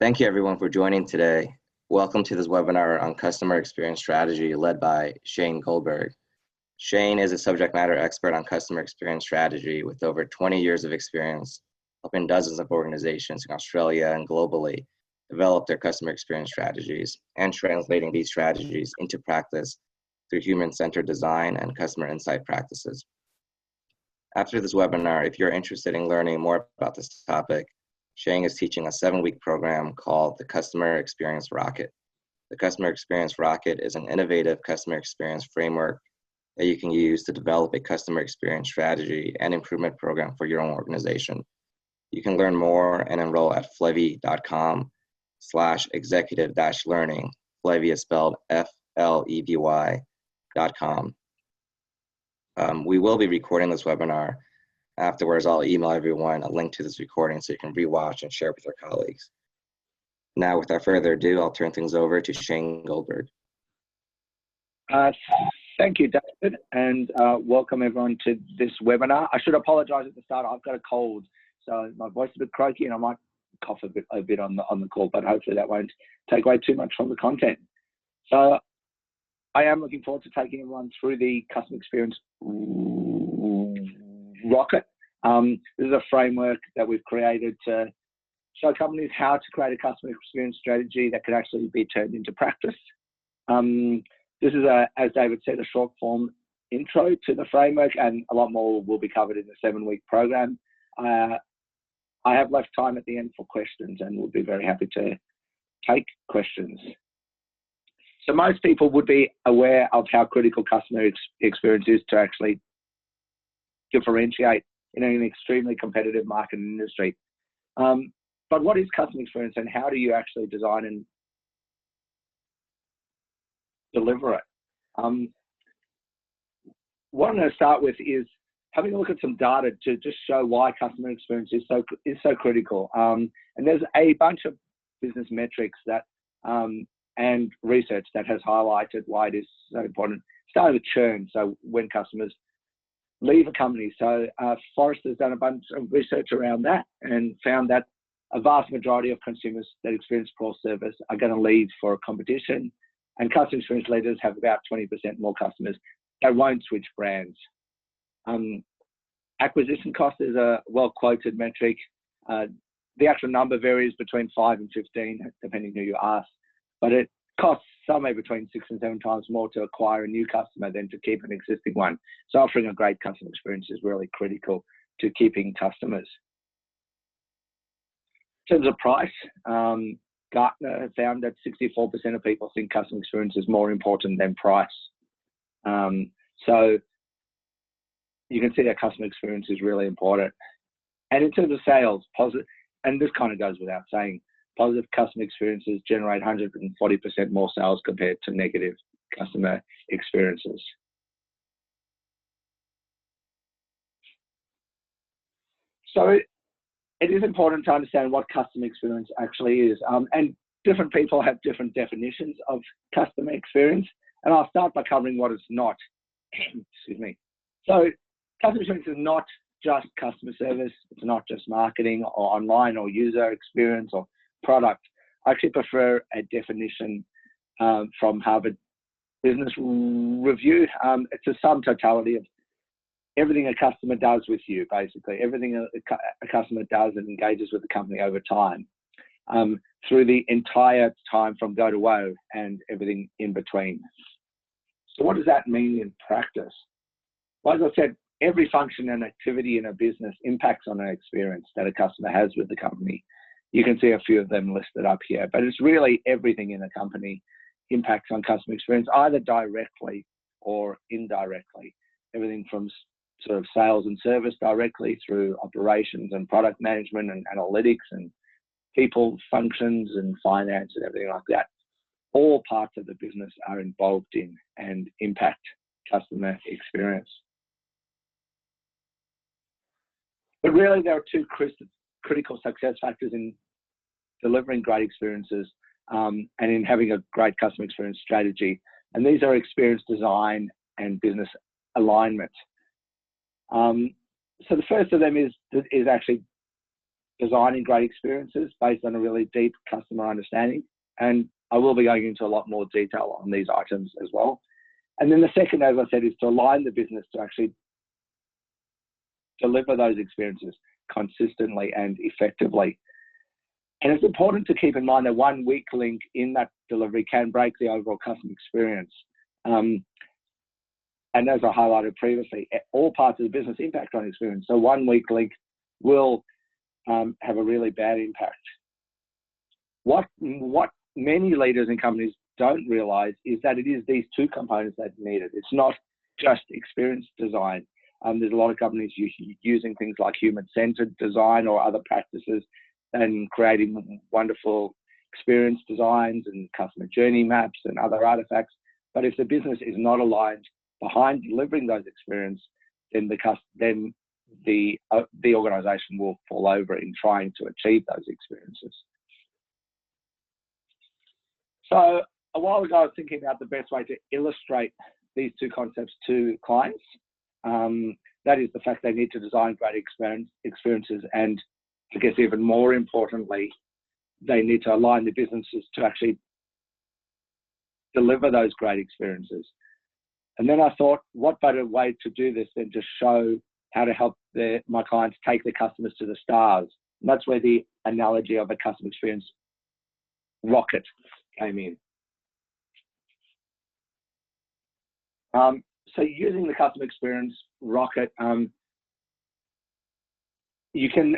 Thank you everyone for joining today. Welcome to this webinar on customer experience strategy led by Shane Goldberg. Shane is a subject matter expert on customer experience strategy with over 20 years of experience helping dozens of organizations in Australia and globally develop their customer experience strategies and translating these strategies into practice through human-centered design and customer insight practices. After this webinar, if you're interested in learning more about this topic, Shane is teaching a 7-week program called the Customer Experience Rocket. The Customer Experience Rocket is an innovative customer experience framework that you can use to develop a customer experience strategy and improvement program for your own organization. You can learn more and enroll at flevy.com/executive-learning. Flevy is spelled FLEVY.com. We will be recording this webinar. Afterwards, I'll email everyone a link to this recording so you can rewatch and share with your colleagues. Now, without further ado, I'll turn things over to Shane Goldberg. Thank you, David, and welcome everyone to this webinar. I should apologise at the start. I've got a cold, so my voice is a bit croaky and I might cough a bit on the call, but hopefully that won't take away too much from the content. So I am looking forward to taking everyone through the customer experience rocket. This is a framework that we've created to show companies how to create a customer experience strategy that can actually be turned into practice. This is, as David said, a short form intro to the framework, and a lot more will be covered in the 7-week program. I have left time at the end for questions and we'll be very happy to take questions. So most people would be aware of how critical customer experience is to actually differentiate in an extremely competitive market and industry. But what is customer experience and how do you actually design and deliver it? What I'm going to start with is having a look at some data to just show why customer experience is so critical. And there's a bunch of business metrics that and research that has highlighted why it is so important. Starting with churn, so when customers leave a company. So Forrester's done a bunch of research around that and found that a vast majority of consumers that experience poor service are going to leave for a competition, and customer experience leaders have about 20% more customers that won't switch brands. Acquisition cost is a well-quoted metric. The actual number varies between 5 and 15, depending who you ask, but it costs somewhere between 6 and 7 times more to acquire a new customer than to keep an existing one. So offering a great customer experience is really critical to keeping customers. In terms of price, Gartner found that 64% of people think customer experience is more important than price. So you can see that customer experience is really important. And in terms of sales, positive, and this kind of goes without saying, positive customer experiences generate 140% more sales compared to negative customer experiences. So it is important to understand what customer experience actually is. And different people have different definitions of customer experience. And I'll start by covering what it's not. Excuse me. So customer experience is not just customer service. It's not just marketing or online or user experience or product. I actually prefer a definition from Harvard Business Review. It's a sum totality of everything a customer does with you, basically. Everything a customer does and engages with the company over time, through the entire time from go to woe and everything in between. So what does that mean in practice? Well, as I said, every function and activity in a business impacts on an experience that a customer has with the company. You can see a few of them listed up here, but it's really everything in a company impacts on customer experience, either directly or indirectly. Everything from sort of sales and service directly through operations and product management and analytics and people functions and finance and everything like that. All parts of the business are involved in and impact customer experience. But really there are 2 critical success factors in delivering great experiences and in having a great customer experience strategy. And these are experience design and business alignment. So the first of them is actually designing great experiences based on a really deep customer understanding. And I will be going into a lot more detail on these items as well. And then the second, as I said, is to align the business to actually deliver those experiences consistently and effectively. And it's important to keep in mind that one weak link in that delivery can break the overall customer experience. And as I highlighted previously, all parts of the business impact on experience. So one weak link will have a really bad impact. What many leaders in companies don't realize is that it is these two components that are needed. It's not just experience design. There's a lot of companies using things like human-centered design or other practices and creating wonderful experience designs and customer journey maps and other artifacts. But if the business is not aligned behind delivering those experiences, then the organization will fall over in trying to achieve those experiences. So a while ago, I was thinking about the best way to illustrate these two concepts to clients. That is the fact they need to design great experiences, and I guess even more importantly, they need to align the businesses to actually deliver those great experiences. And then I thought, what better way to do this than to show how to help my clients take their customers to the stars. And that's where the analogy of a customer experience rocket came in. So using the customer experience rocket, you can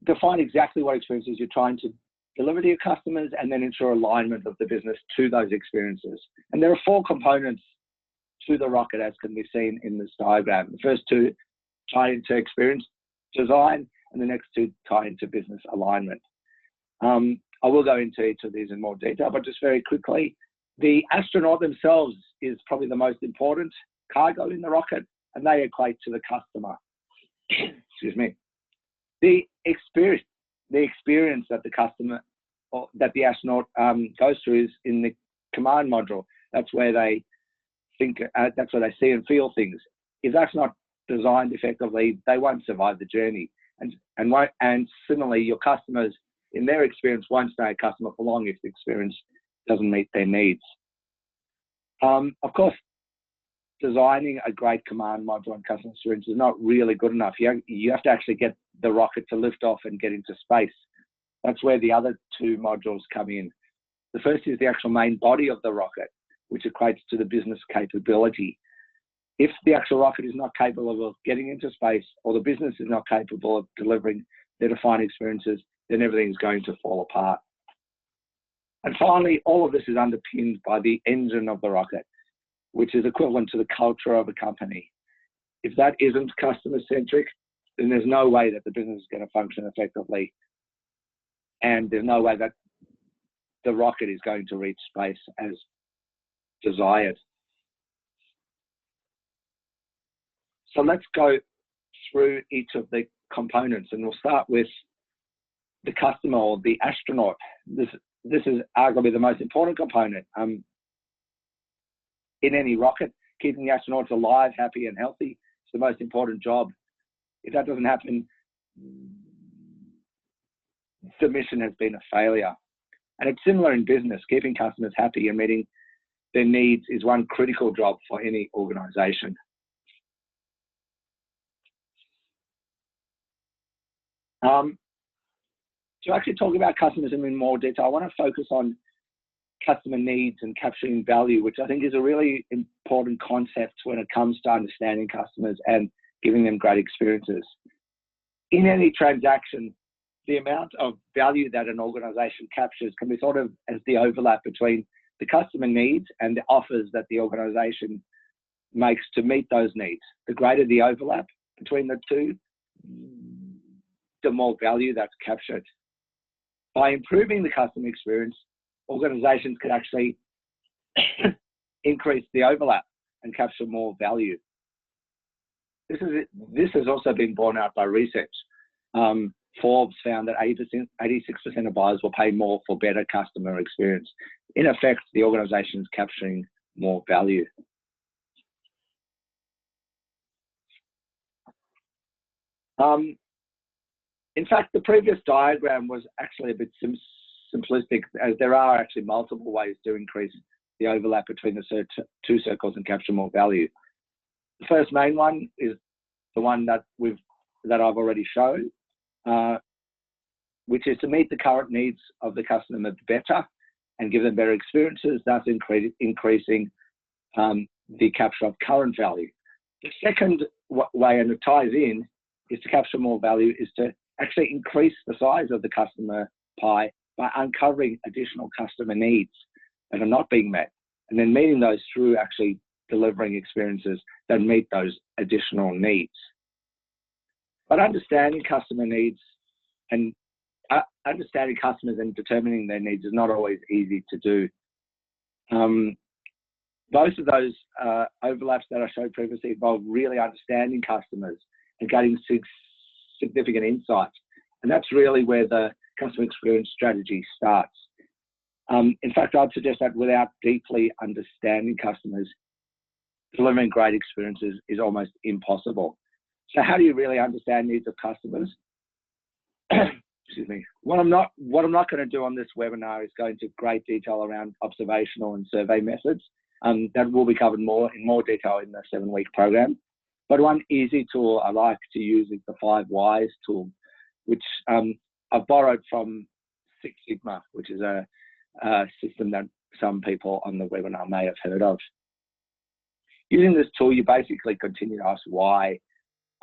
define exactly what experiences you're trying to deliver to your customers and then ensure alignment of the business to those experiences. And there are 4 components to the rocket, as can be seen in this diagram. The first 2 tie into experience design, and the next 2 tie into business alignment. I will go into each of these in more detail, but just very quickly, the astronaut themselves is probably the most important cargo in the rocket, and they equate to the customer. Excuse me. The experience that the customer or that the astronaut goes through is in the command module. That's where they think, that's where they see and feel things. If that's not designed effectively, they won't survive the journey. And similarly, your customers, in their experience, won't stay a customer for long if the experience doesn't meet their needs. Of course, designing a great command module and customer experience is not really good enough. You have to actually get the rocket to lift off and get into space. That's where the other 2 modules come in. The first is the actual main body of the rocket, which equates to the business capability. If the actual rocket is not capable of getting into space, or the business is not capable of delivering their defined experiences, then everything is going to fall apart. And finally, all of this is underpinned by the engine of the rocket, which is equivalent to the culture of a company. If that isn't customer-centric, then there's no way that the business is going to function effectively. And there's no way that the rocket is going to reach space as desired. So let's go through each of the components, and we'll start with the customer or the astronaut. This is arguably the most important component in any rocket. Keeping the astronauts alive, happy and healthy is the most important job. If that doesn't happen, the mission has been a failure. And it's similar in business. Keeping customers happy and meeting their needs is one critical job for any organization. To actually talk about customers in more detail, I want to focus on customer needs and capturing value, which I think is a really important concept when it comes to understanding customers and giving them great experiences. In any transaction, the amount of value that an organization captures can be thought of as the overlap between the customer needs and the offers that the organization makes to meet those needs. The greater the overlap between the two, the more value that's captured. By improving the customer experience, organizations can actually increase the overlap and capture more value. This has also been borne out by research. Forbes found that 86% of buyers will pay more for better customer experience. In effect, the organization is capturing more value. In fact, the previous diagram was actually a bit simplistic, as there are actually multiple ways to increase the overlap between the two circles and capture more value. The first main one is the one that I've already shown, which is to meet the current needs of the customer better and give them better experiences, thus increasing the capture of current value. The second way, and it ties in, is to capture more value, is to actually increase the size of the customer pie by uncovering additional customer needs that are not being met, and then meeting those through actually delivering experiences that meet those additional needs. But understanding customer needs and understanding customers and determining their needs is not always easy to do. Both of those overlaps that I showed previously involve really understanding customers and getting significant insights. And that's really where the customer experience strategy starts. In fact, I'd suggest that without deeply understanding customers, delivering great experiences is almost impossible. So how do you really understand needs of customers? Excuse me. What I'm not going to do on this webinar is go into great detail around observational and survey methods. That will be covered in more detail in the 7-week program. But one easy tool I like to use is the 5 Whys tool, which I've borrowed from Six Sigma, which is a system that some people on the webinar may have heard of. Using this tool, you basically continue to ask why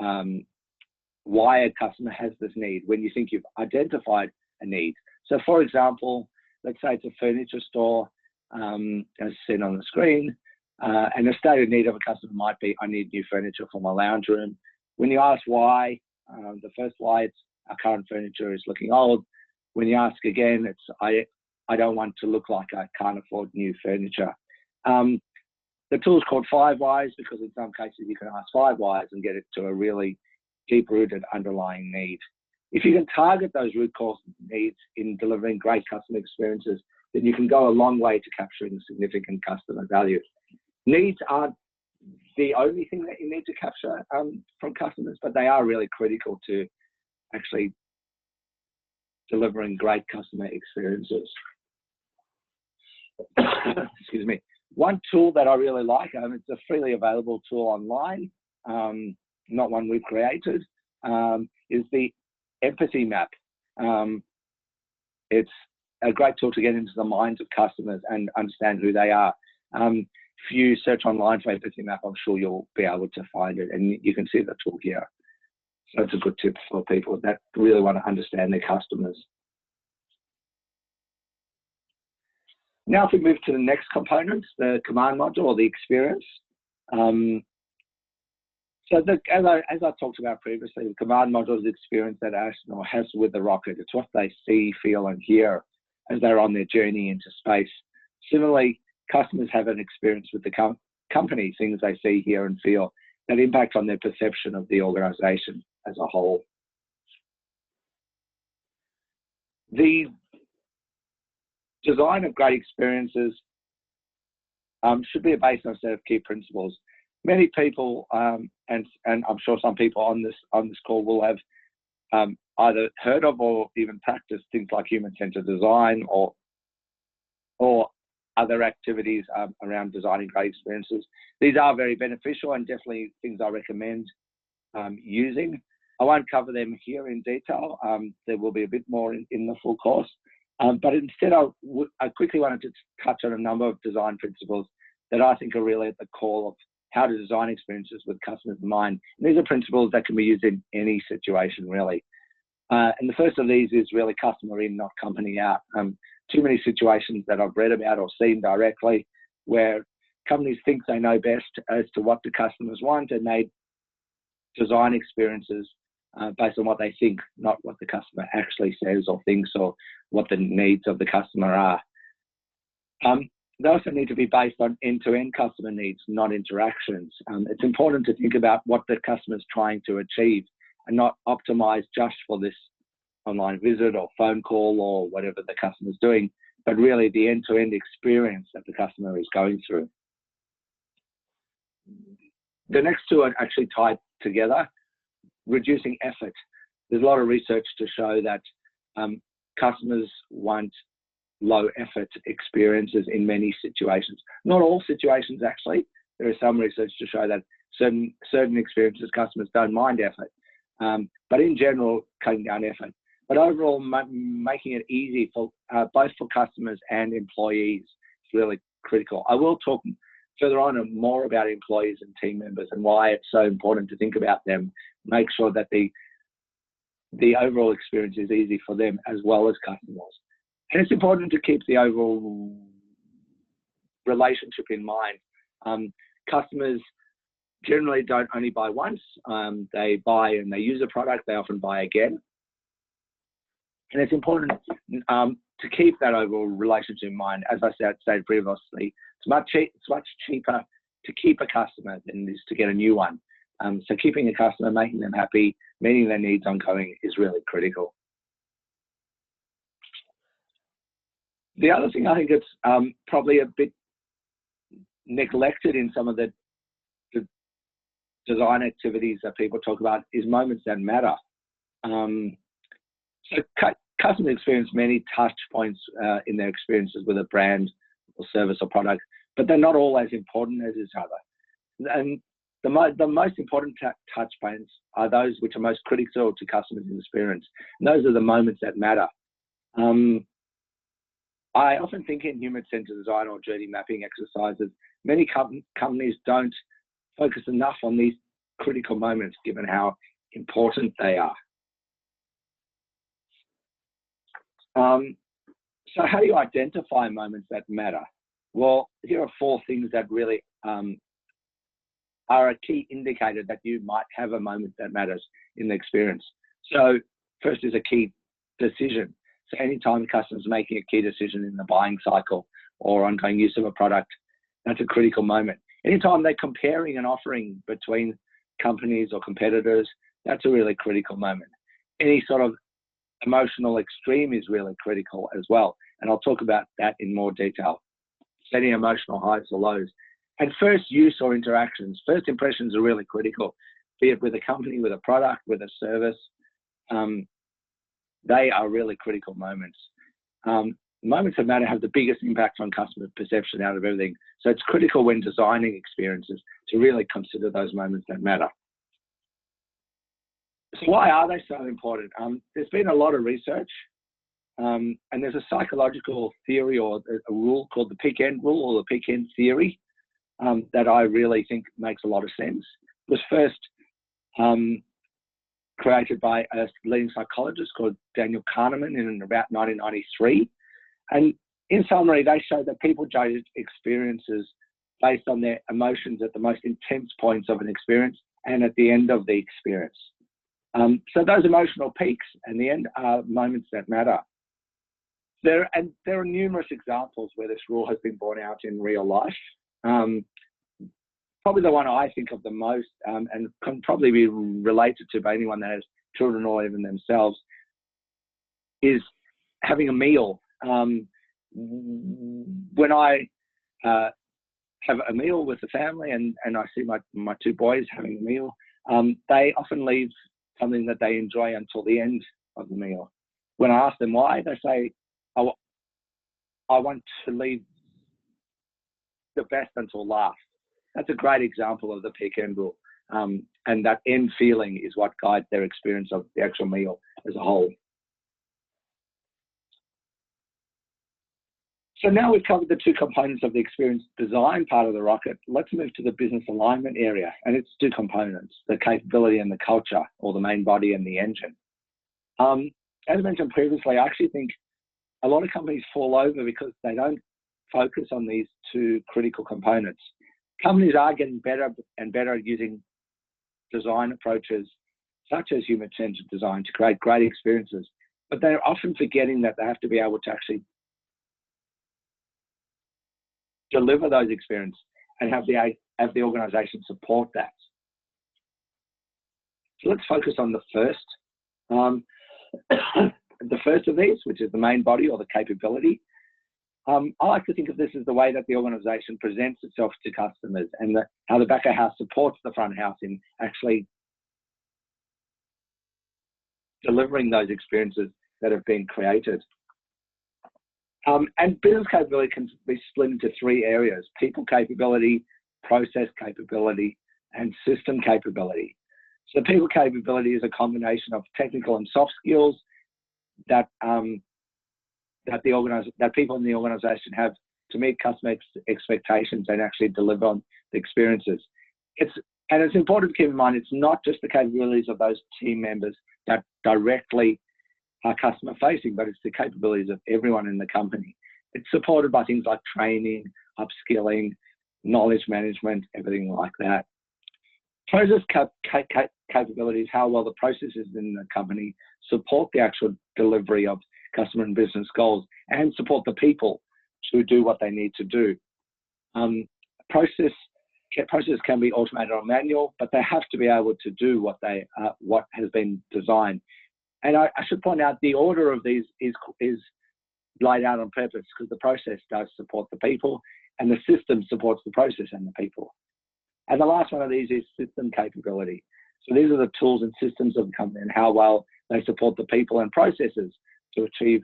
a customer has this need when you think you've identified a need. So for example, let's say it's a furniture store, as seen on the screen, and the stated need of a customer might be, I need new furniture for my lounge room. When you ask why, the first why, it's our current furniture is looking old. When you ask again, it's I don't want to look like I can't afford new furniture. The tool is called 5 Whys because in some cases you can ask 5 whys and get it to a really deep-rooted underlying need. If you can target those root cause needs in delivering great customer experiences, then you can go a long way to capturing significant customer value. Needs aren't the only thing that you need to capture from customers, but they are really critical to actually delivering great customer experiences. Excuse me. One tool that I really like, it's a freely available tool online, not one we've created, is the empathy map. It's a great tool to get into the minds of customers and understand who they are. If you search online for empathy map, I'm sure you'll be able to find it, and you can see the tool here. So it's a good tip for people that really want to understand their customers. Now, if we move to the next component, the command module or the experience. So as I talked about previously, the command module is the experience that an astronaut has with the rocket. It's what they see, feel, and hear as they're on their journey into space. Similarly, customers have an experience with the company, things they see, hear, and feel that impact on their perception of the organization as a whole. The design of great experiences should be based on a set of key principles. Many people, and I'm sure some people on this call will have either heard of or even practiced things like human-centered design or other activities around designing great experiences. These are very beneficial and definitely things I recommend using. I won't cover them here in detail. There will be a bit more in the full course. But instead, I quickly wanted to touch on a number of design principles that I think are really at the core of how to design experiences with customers in mind. And these are principles that can be used in any situation, really. And the first of these is really customer in, not company out. Too many situations that I've read about or seen directly where companies think they know best as to what the customers want, and they design experiences based on what they think, not what the customer actually says or thinks or what the needs of the customer are. They also need to be based on end-to-end customer needs, not interactions. It's important to think about what the customer is trying to achieve and not optimize just for this online visit or phone call or whatever the customer is doing, but really the end-to-end experience that the customer is going through. The next two are actually tied together. Reducing effort. there's a lot of research to show that customers want low effort experiences in many situations. Not all situations, actually. There is some research to show that certain experiences customers don't mind effort, but in general, cutting down effort. But overall, making it easy for both for customers and employees is really critical. I will talk further on and more about employees and team members and why it's so important to think about them. Make sure that the overall experience is easy for them as well as customers. And it's important to keep the overall relationship in mind. Customers generally don't only buy once. They buy and they use a product. They often buy again. And it's important to keep that overall relationship in mind. As I said previously, it's much cheaper to keep a customer than it is to get a new one. So keeping a customer, making them happy, meeting their needs ongoing is really critical. The other thing I think it's probably a bit neglected in some of the design activities that people talk about is moments that matter. So customers experience many touch points in their experiences with a brand or service or product, but they're not all as important as each other. And the most important touch points are those which are most critical to customers' experience. And those are the moments that matter. I often think in human-centered design or journey mapping exercises, many companies don't focus enough on these critical moments given how important they are. So how do you identify moments that matter? Well, here are 4 things that really are a key indicator that you might have a moment that matters in the experience. So first is a key decision. So anytime a customer's making a key decision in the buying cycle or ongoing use of a product, that's a critical moment. Anytime they're comparing and offering between companies or competitors, that's a really critical moment. Any sort of emotional extreme is really critical as well. And I'll talk about that in more detail. Setting emotional highs or lows. And first use or interactions. First impressions are really critical, be it with a company, with a product, with a service. They are really critical moments. Moments that matter have the biggest impact on customer perception out of everything. So it's critical when designing experiences to really consider those moments that matter. So why are they so important? There's been a lot of research, and there's a psychological theory or a rule called the peak end rule or the peak end theory that I really think makes a lot of sense. It was first created by a leading psychologist called Daniel Kahneman in about 1993. And in summary, they show that people judge experiences based on their emotions at the most intense points of an experience and at the end of the experience. So those emotional peaks and the end are moments that matter. There are numerous examples where this rule has been borne out in real life. Probably the one I think of the most and can probably be related to by anyone that has children or even themselves is having a meal. When I have a meal with the family and I see my 2 boys having a meal, they often leave something that they enjoy until the end of the meal. When I ask them why, they say, I want to leave the best until last. That's a great example of the peak end rule. And that end feeling is what guides their experience of the actual meal as a whole. So now we've covered the 2 components of the experience design part of the rocket. Let's move to the business alignment area and its 2 components, the capability and the culture, or the main body and the engine. As I mentioned previously, I actually think a lot of companies fall over because they don't focus on these 2 critical components. Companies are getting better and better at using design approaches such as human-centered design to create great experiences, but they're often forgetting that they have to be able to actually deliver those experiences and have the organization support that. So let's focus on the first. The first of these, which is the main body or the capability. I like to think of this as the way that the organization presents itself to customers and how the back of house supports the front house in actually delivering those experiences that have been created. And business capability can be split into three areas: people capability, process capability, and system capability. So people capability is a combination of technical and soft skills that that people in the organisation have to meet customer expectations and actually deliver on the experiences. It's important to keep in mind, it's not just the capabilities of those team members that directly are customer facing, but it's the capabilities of everyone in the company. It's supported by things like training, upskilling, knowledge management, everything like that. Process capabilities, how well the processes in the company support the actual delivery of customer and business goals and support the people to do what they need to do. Process can be automated or manual, but they have to be able to do what has been designed. And I should point out the order of these is laid out on purpose, because the process does support the people and the system supports the process and the people. And the last one of these is system capability. So these are the tools and systems of the company and how well they support the people and processes to achieve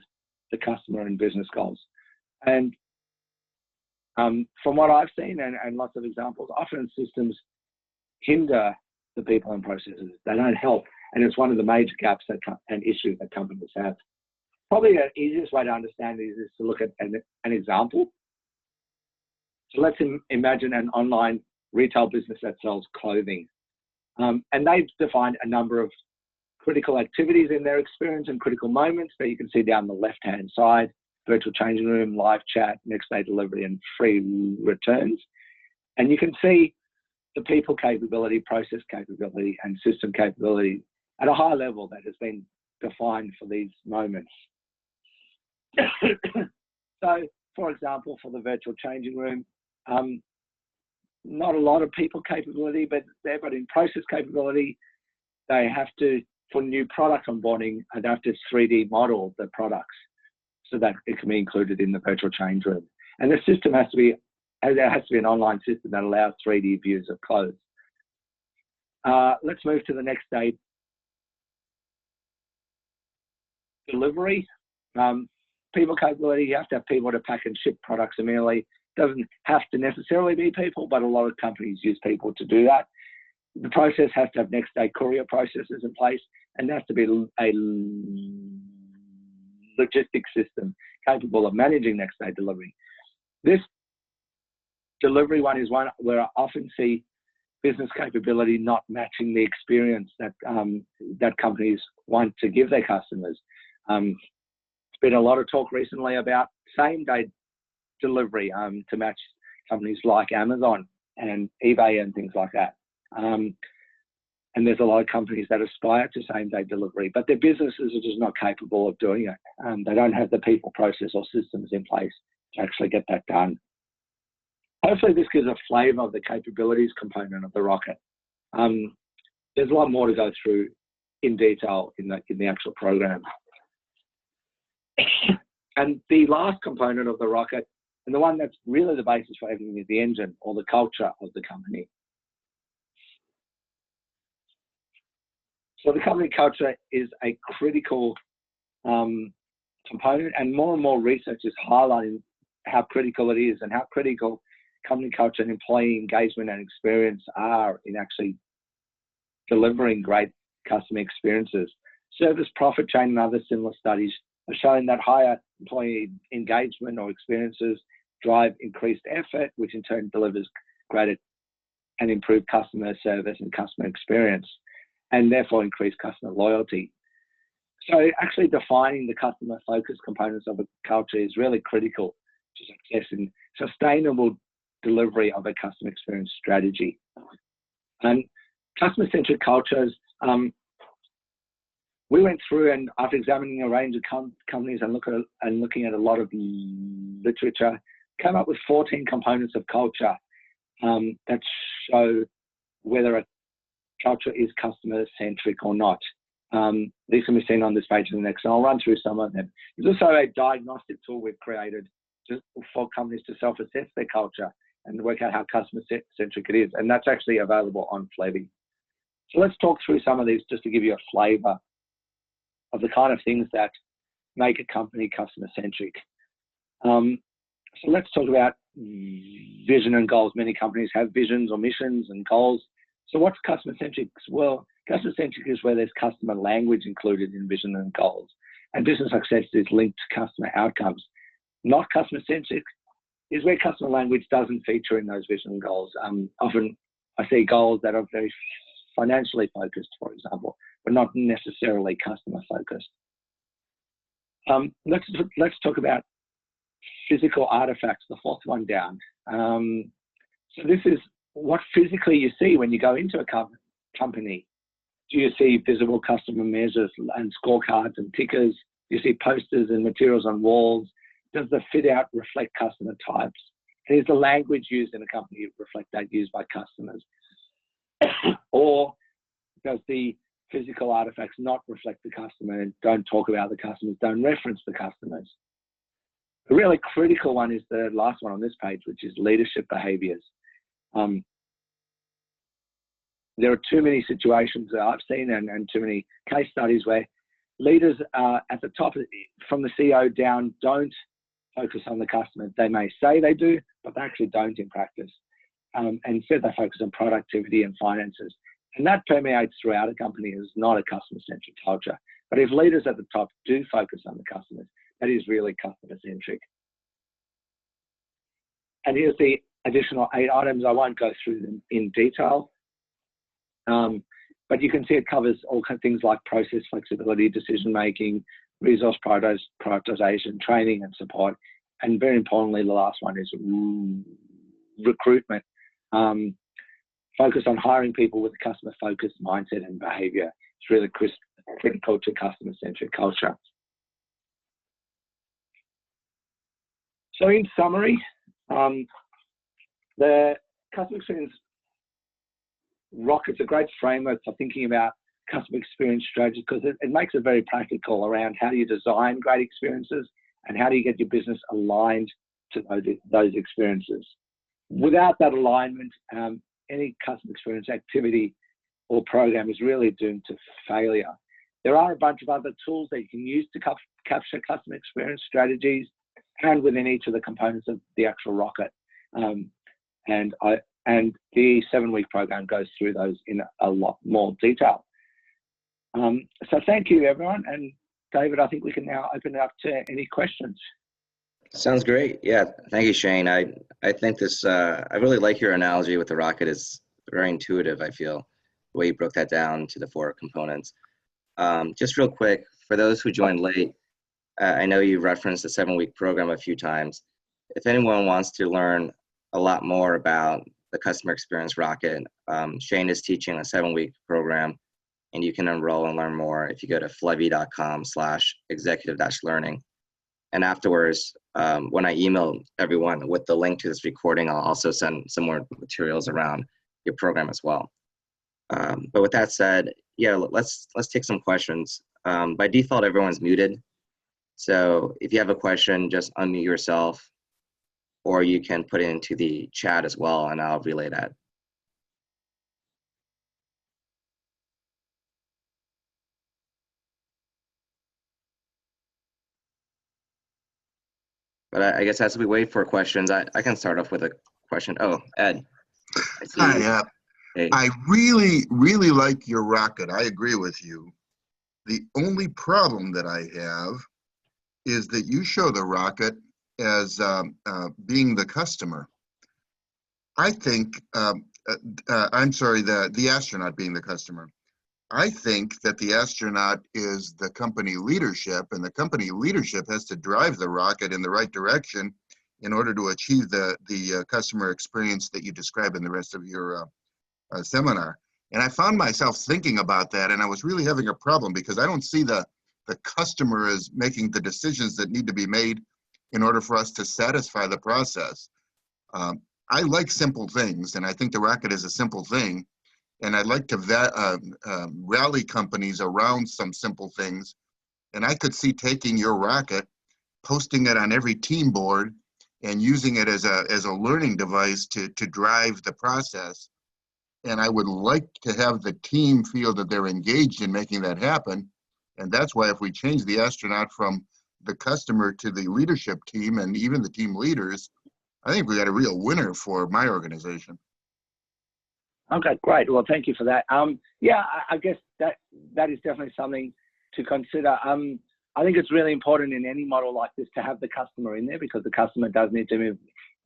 the customer and business goals. And from what I've seen and lots of examples, often systems hinder the people and processes. They don't help. And it's one of the major gaps and issues that companies have. Probably the easiest way to understand this is to look at an example. So let's imagine an online retail business that sells clothing. And they've defined a number of critical activities in their experience and critical moments that you can see down the left-hand side: virtual changing room, live chat, next day delivery, and free returns. And you can see the people capability, process capability, and system capability at a high level that has been defined for these moments. So, for example, for the virtual changing room, not a lot of people capability, but in process capability, they have to, for new product onboarding, they have to 3D model the products so that it can be included in the virtual change room. And the system has to be an online system that allows 3D views of clothes. Let's move to the next day. Delivery. People capability, you have to have people to pack and ship products immediately. Doesn't have to necessarily be people, but a lot of companies use people to do that. The process has to have next day courier processes in place, and there has to be a logistics system capable of managing next day delivery. This delivery one is one where I often see business capability not matching the experience that that companies want to give their customers. There's been a lot of talk recently about same-day delivery to match companies like Amazon and eBay and things like that. And there's a lot of companies that aspire to same-day delivery, but their businesses are just not capable of doing it. They don't have the people, process, or systems in place to actually get that done. Hopefully this gives a flavour of the capabilities component of the rocket. There's a lot more to go through in detail in the actual program. And the last component of the rocket, and the one that's really the basis for everything, is the engine, or the culture of the company. So the company culture is a critical component, and more research is highlighting how critical it is and how critical company culture and employee engagement and experience are in actually delivering great customer experiences. Service profit chain and other similar studies are showing that higher employee engagement or experiences drive increased effort, which in turn delivers greater and improved customer service and customer experience, and therefore increased customer loyalty. So actually defining the customer focused components of a culture is really critical to success in sustainable delivery of a customer experience strategy. And customer-centric cultures, we went through, and after examining a range of companies and looking at a lot of literature, came up with 14 components of culture that show whether a culture is customer-centric or not. These can be seen on this page and the next, and I'll run through some of them. There's also a diagnostic tool we've created for companies to self-assess their culture and work out how customer-centric it is, and that's actually available on Flevy. So let's talk through some of these just to give you a flavour. of the kind of things that make a company customer-centric. So let's talk about vision and goals. Many companies have visions or missions and goals. So what's customer-centric? Well, customer-centric is where there's customer language included in vision and goals. And business success is linked to customer outcomes. Not customer-centric is where customer language doesn't feature in those vision and goals. Often I see goals that are very financially focused, for example, but not necessarily customer focused. Let's talk about physical artifacts, the fourth one down. So this is what physically you see when you go into a company. Do you see visible customer measures and scorecards and tickers? Do you see posters and materials on walls? Does the fit out reflect customer types? Is the language used in a company reflect that used by customers? Or does the physical artifacts not reflect the customer and don't talk about the customers, don't reference the customers? The really critical one is the last one on this page, which is leadership behaviours. There are too many situations that I've seen and too many case studies where leaders at the top, from the CEO down, don't focus on the customer. They may say they do, but they actually don't in practice. And instead they focus on productivity and finances. And that permeates throughout a company. It's not a customer-centric culture. But if leaders at the top do focus on the customers, that is really customer-centric. And here's the additional 8 items. I won't go through them in detail. But you can see it covers all kinds of things like process flexibility, decision-making, resource prioritization, training and support. And very importantly, the last one is recruitment. Focus on hiring people with a customer-focused mindset and behaviour. It's really critical to customer-centric culture. So in summary, the customer experience rocket's a great framework for thinking about customer experience strategy because it makes it very practical around how do you design great experiences and how do you get your business aligned to those experiences. Without that alignment, any customer experience activity or program is really doomed to failure. There are a bunch of other tools that you can use to capture customer experience strategies and within each of the components of the actual rocket. And the 7-week program goes through those in a lot more detail. So thank you, everyone. And David, I think we can now open it up to any questions. Sounds great. Yeah, thank you, Shane. I think this, I really like your analogy with the rocket. It's very intuitive, I feel, the way you broke that down to the 4 components. Just real quick, for those who joined late, I know you referenced the 7-week program a few times. If anyone wants to learn a lot more about the customer experience rocket, Shane is teaching a 7-week program, and you can enroll and learn more if you go to flevy.com/executive-learning. And afterwards, when I email everyone with the link to this recording, I'll also send some more materials around your program as well. But with that said, yeah, let's take some questions. By default, everyone's muted. So if you have a question, just unmute yourself, or you can put it into the chat as well, and I'll relay that. But I guess as we wait for questions, I can start off with a question. Oh, Ed. Hi, Hey. I really, really like your rocket. I agree with you. The only problem that I have is that you show the rocket as being the customer. I think, I'm sorry, the astronaut being the customer. I think that the astronaut is the company leadership, and the company leadership has to drive the rocket in the right direction in order to achieve the customer experience that you describe in the rest of your seminar. And I found myself thinking about that, and I was really having a problem because I don't see the customer as making the decisions that need to be made in order for us to satisfy the process. I like simple things, and I think the rocket is a simple thing. And I'd like to rally companies around some simple things. And I could see taking your rocket, posting it on every team board, and using it as a learning device to drive the process. And I would like to have the team feel that they're engaged in making that happen. And that's why if we change the astronaut from the customer to the leadership team and even the team leaders, I think we got a real winner for my organization. Okay, great. Well, thank you for that. Yeah, I guess that is definitely something to consider. I think it's really important in any model like this to have the customer in there, because the customer does need to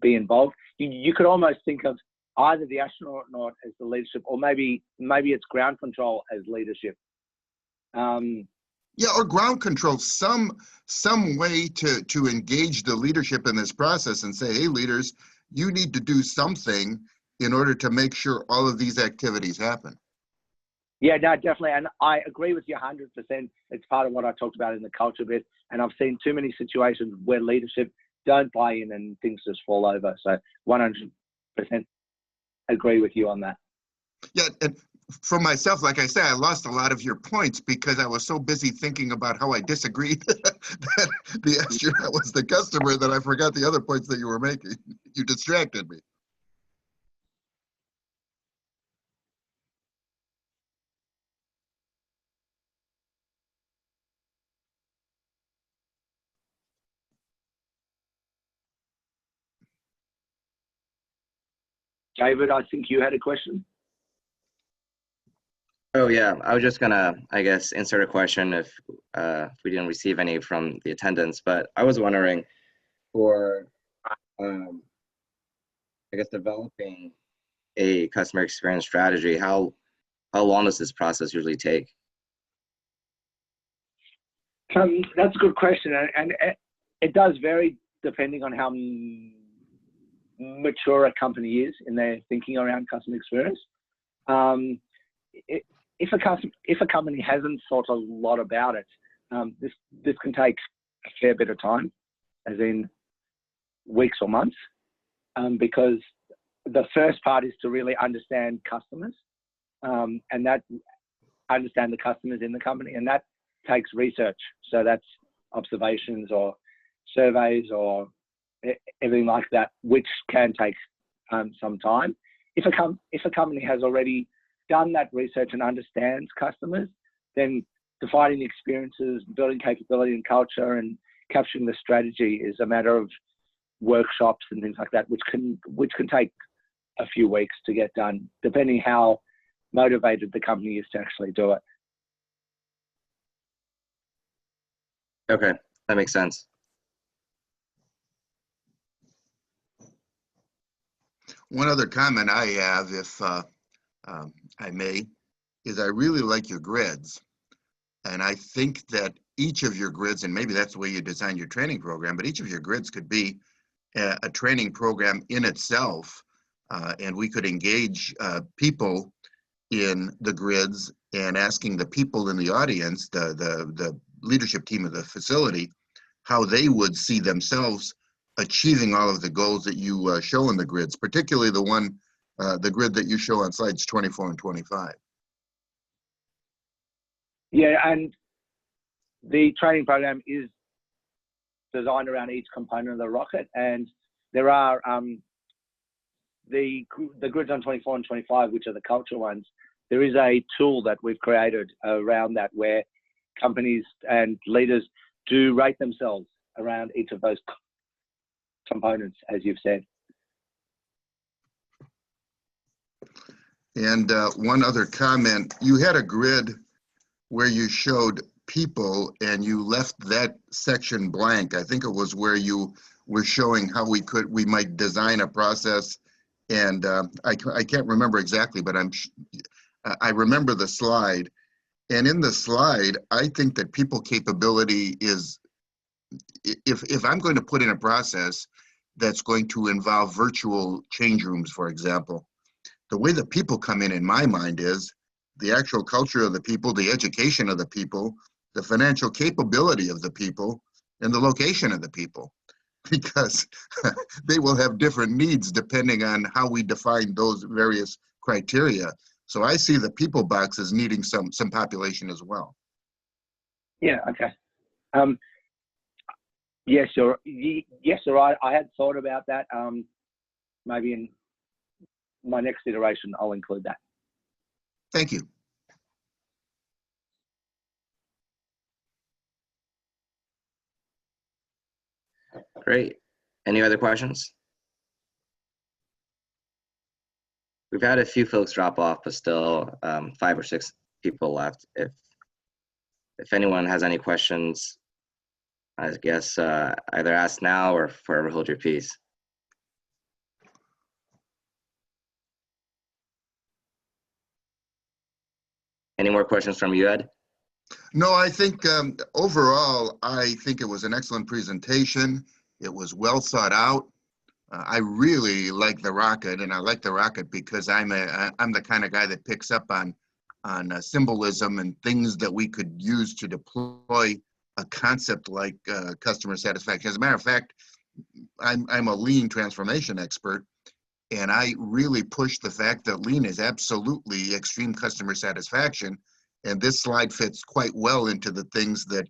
be involved. You could almost think of either the astronaut as the leadership, or maybe it's ground control as leadership. Yeah, or ground control, some way to engage the leadership in this process and say, hey, leaders, you need to do something in order to make sure all of these activities happen. Yeah, no, definitely. And I agree with you 100%. It's part of what I talked about in the culture bit. And I've seen too many situations where leadership don't buy in and things just fall over. So 100% agree with you on that. Yeah, and for myself, like I said, I lost a lot of your points because I was so busy thinking about how I disagreed that the astronaut was the customer that I forgot the other points that you were making. You distracted me. David, I think you had a question. Oh yeah, I was just gonna, I guess, insert a question if we didn't receive any from the attendants, but I was wondering for, I guess, developing a customer experience strategy, how long does this process usually take? That's a good question, and it does vary depending on how mature a company is in their thinking around customer experience. If a company hasn't thought a lot about it, this can take a fair bit of time, as in weeks or months, because the first part is to really understand customers, and that understand the customers in the company, and that takes research. So that's observations or surveys or everything like that, which can take some time. If a company has already done that research and understands customers, then defining experiences, building capability and culture, and capturing the strategy is a matter of workshops and things like that, which can take a few weeks to get done, depending how motivated the company is to actually do it. Okay, that makes sense. One other comment I have, if I may, is I really like your grids. And I think that each of your grids, and maybe that's the way you design your training program, but each of your grids could be a training program in itself. And we could engage people in the grids and asking the people in the audience, the leadership team of the facility, how they would see themselves achieving all of the goals that you show in the grids, particularly the grid that you show on slides 24 and 25. Yeah, and the training program is designed around each component of the rocket, and there are the grids on 24 and 25, which are the culture ones. There is a tool that we've created around that where companies and leaders do rate themselves around each of those components, as you've said. And one other comment, you had a grid where you showed people and you left that section blank. I think it was where you were showing how we might design a process. And I can't remember exactly, but I remember the slide. And in the slide, I think that people capability is, if I'm going to put in a process that's going to involve virtual change rooms, for example, the way that people come in my mind is the actual culture of the people, the education of the people, the financial capability of the people, and the location of the people, because they will have different needs depending on how we define those various criteria. So I see the people box as needing some population as well. Yeah, okay. Yes, you're right. I had thought about that. Maybe in my next iteration, I'll include that. Thank you. Great. Any other questions? We've had a few folks drop off, but still 5 or 6 people left. If anyone has any questions, I guess either ask now or forever hold your peace. Any more questions from you, Ed? No, I think overall, I think it was an excellent presentation. It was well thought out. I really like the rocket, and I like the rocket because I'm the kind of guy that picks up on symbolism and things that we could use to deploy a concept like customer satisfaction. As a matter of fact, I'm a lean transformation expert, and I really push the fact that lean is absolutely extreme customer satisfaction. And this slide fits quite well into the things that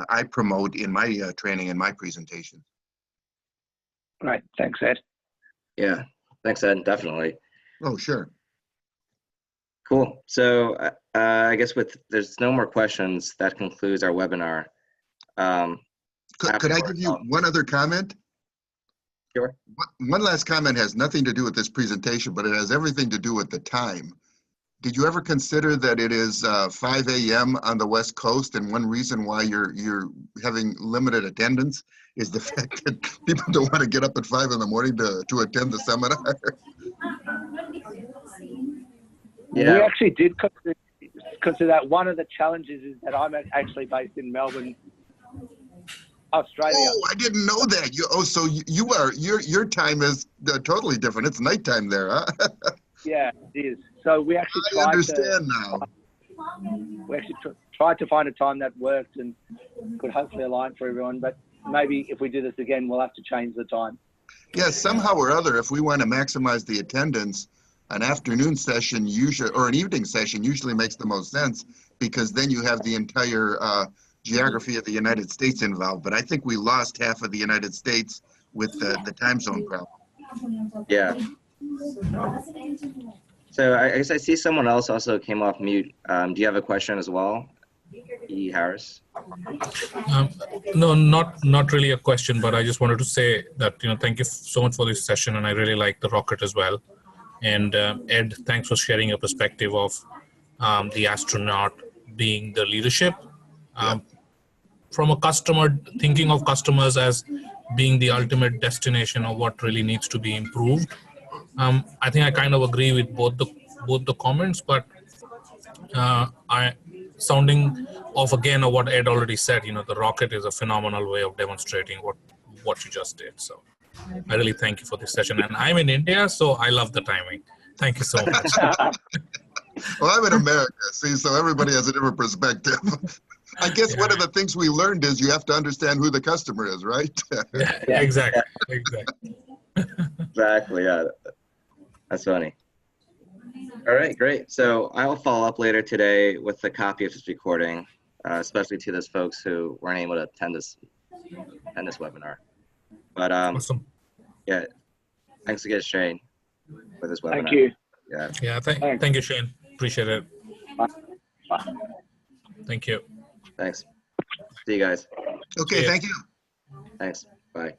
I promote in my training and my presentation. Great, thanks, Ed. Yeah, thanks, Ed, definitely. Oh, sure. Cool. So I guess there's no more questions, that concludes our webinar. Could I give you one other comment? Sure. One last comment has nothing to do with this presentation, but it has everything to do with the time. Did you ever consider that it is 5 a.m. on the West Coast, and one reason why you're having limited attendance is the fact that people don't want to get up at 5 in the morning to attend the seminar? Yeah. We actually did consider that. One of the challenges is that I'm actually based in Melbourne, Australia. Oh, I didn't know that. So your time is totally different. It's nighttime there, huh? Yeah, it is. So we actually I understand now. We actually tried to find a time that worked and could hopefully align for everyone. But maybe if we do this again, we'll have to change the time. Yeah, somehow or other, if we want to maximize the attendance, an afternoon session usually, or an evening session usually makes the most sense, because then you have the entire geography of the United States involved. But I think we lost half of the United States with the time zone problem. Yeah. So I guess I see someone else also came off mute. Do you have a question as well, E. Harris? No, not really a question, but I just wanted to say that, thank you so much for this session, and I really like the rocket as well. And Ed, thanks for sharing your perspective of the astronaut being the leadership. From a customer, thinking of customers as being the ultimate destination of what really needs to be improved. I think I kind of agree with both the comments, but I sounding off again of what Ed already said. The rocket is a phenomenal way of demonstrating what you just did. So I really thank you for this session. And I'm in India, so I love the timing. Thank you so much. Well, I'm in America, see, so everybody has a different perspective. I guess one of the things we learned is you have to understand who the customer is, right? Yeah, exactly. Exactly, yeah. That's funny. All right, great. So I will follow up later today with a copy of this recording, especially to those folks who weren't able to attend this webinar. But Awesome. Yeah, thanks again, Shane, for this webinar. Thank you. Yeah, thank you, Shane. Appreciate it. Bye. Thank you. Thanks. See you guys. Okay, thank you. Thanks. Bye.